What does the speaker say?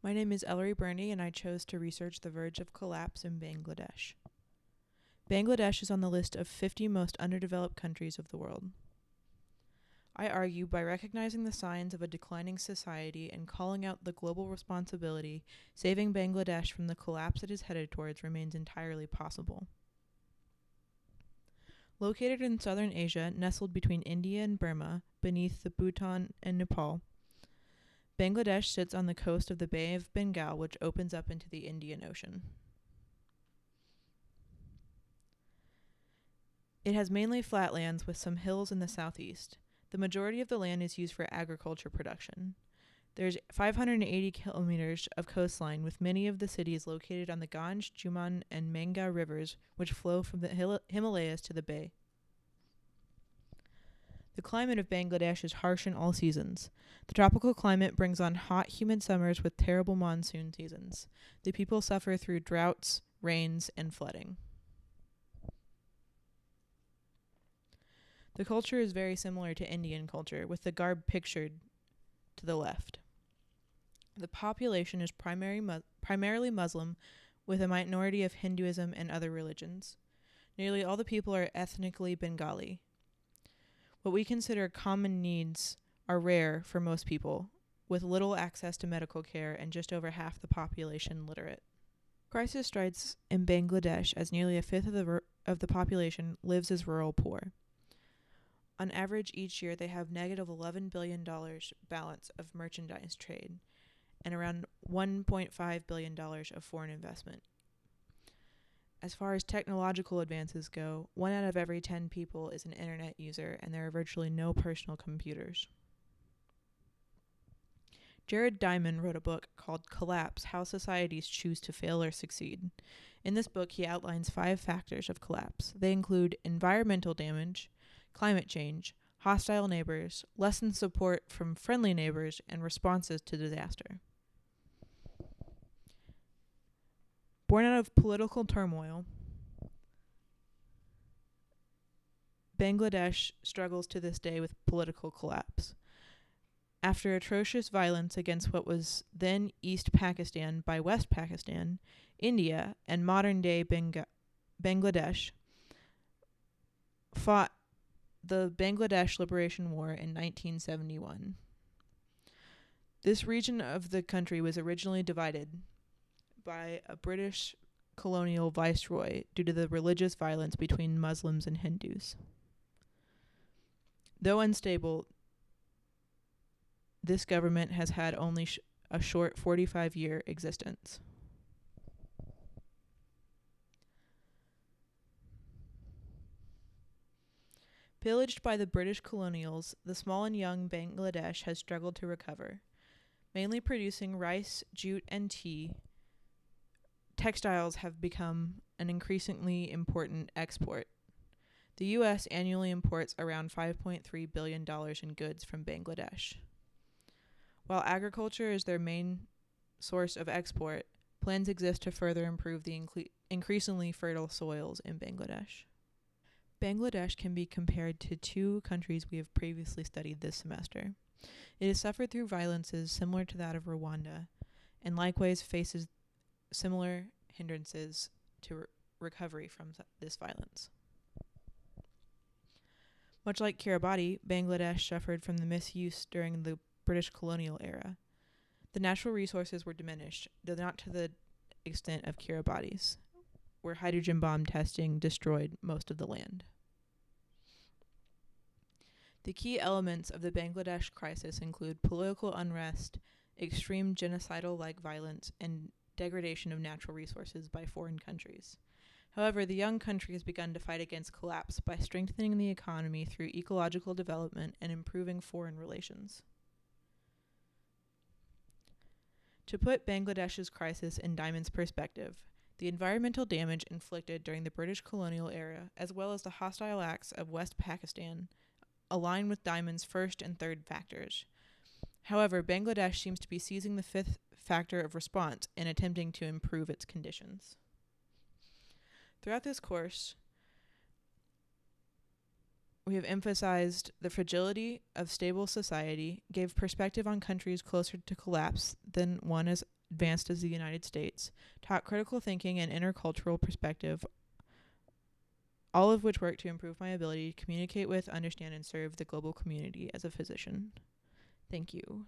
My name is Ellery Burney, and I chose to research the verge of collapse in Bangladesh. Bangladesh is on the list of 50 most underdeveloped countries of the world. I argue by recognizing the signs of a declining society and calling out the global responsibility, saving Bangladesh from the collapse it is headed towards remains entirely possible. Located in southern Asia, nestled between India and Burma, beneath the Bhutan and Nepal, Bangladesh sits on the coast of the Bay of Bengal, which opens up into the Indian Ocean. It has mainly flatlands with some hills in the southeast. The majority of the land is used for agriculture production. There's 580 kilometers of coastline, with many of the cities located on the Ganj, Juman, and Manga rivers, which flow from the Himalayas to the bay. The climate of Bangladesh is harsh in all seasons. The tropical climate brings on hot, humid summers with terrible monsoon seasons. The people suffer through droughts, rains, and flooding. The culture is very similar to Indian culture, with the garb pictured to the left. The population is primarily Muslim, with a minority of Hinduism and other religions. Nearly all the people are ethnically Bengali. What we consider common needs are rare for most people, with little access to medical care and just over half the population literate. Crisis strikes in Bangladesh as nearly a fifth of the population lives as rural poor. On average, each year they have negative $11 billion balance of merchandise trade and around $1.5 billion of foreign investment. As far as technological advances go, 1 out of every 10 people is an internet user, and there are virtually no personal computers. Jared Diamond wrote a book called Collapse: How Societies Choose to Fail or Succeed. In this book, he outlines 5 factors of collapse. They include environmental damage, climate change, hostile neighbors, lessened support from friendly neighbors, and responses to disaster. Born out of political turmoil, Bangladesh struggles to this day with political collapse. After atrocious violence against what was then East Pakistan by West Pakistan, India, and modern-day Bangladesh fought the Bangladesh Liberation War in 1971. This region of the country was originally divided by a British colonial viceroy due to the religious violence between Muslims and Hindus. Though unstable, this government has had only a short 45-year existence. Pillaged by the British colonials, the small and young Bangladesh has struggled to recover. Mainly producing rice, jute, and tea, textiles have become an increasingly important export. The U.S. annually imports around $5.3 billion in goods from Bangladesh. While agriculture is their main source of export, plans exist to further improve the increasingly fertile soils in Bangladesh. Bangladesh can be compared to 2 countries we have previously studied this semester. It has suffered through violences similar to that of Rwanda, and likewise faces similar hindrances to recovery from this violence. Much like Kiribati, Bangladesh suffered from the misuse during the British colonial era. The natural resources were diminished, though not to the extent of Kiribati's, where hydrogen bomb testing destroyed most of the land. The key elements of the Bangladesh crisis include political unrest, extreme genocidal-like violence, and degradation of natural resources by foreign countries. However, the young country has begun to fight against collapse by strengthening the economy through ecological development and improving foreign relations. To put Bangladesh's crisis in Diamond's perspective, the environmental damage inflicted during the British colonial era, as well as the hostile acts of West Pakistan, align with Diamond's first and third factors. However, Bangladesh seems to be seizing the 5th factor of response and attempting to improve its conditions. Throughout this course, We have emphasized the fragility of stable society, gave perspective on countries closer to collapse than one as advanced as the United States, taught critical thinking and intercultural perspective, all of which work to improve my ability to communicate with, understand, and serve the global community as a physician. Thank you.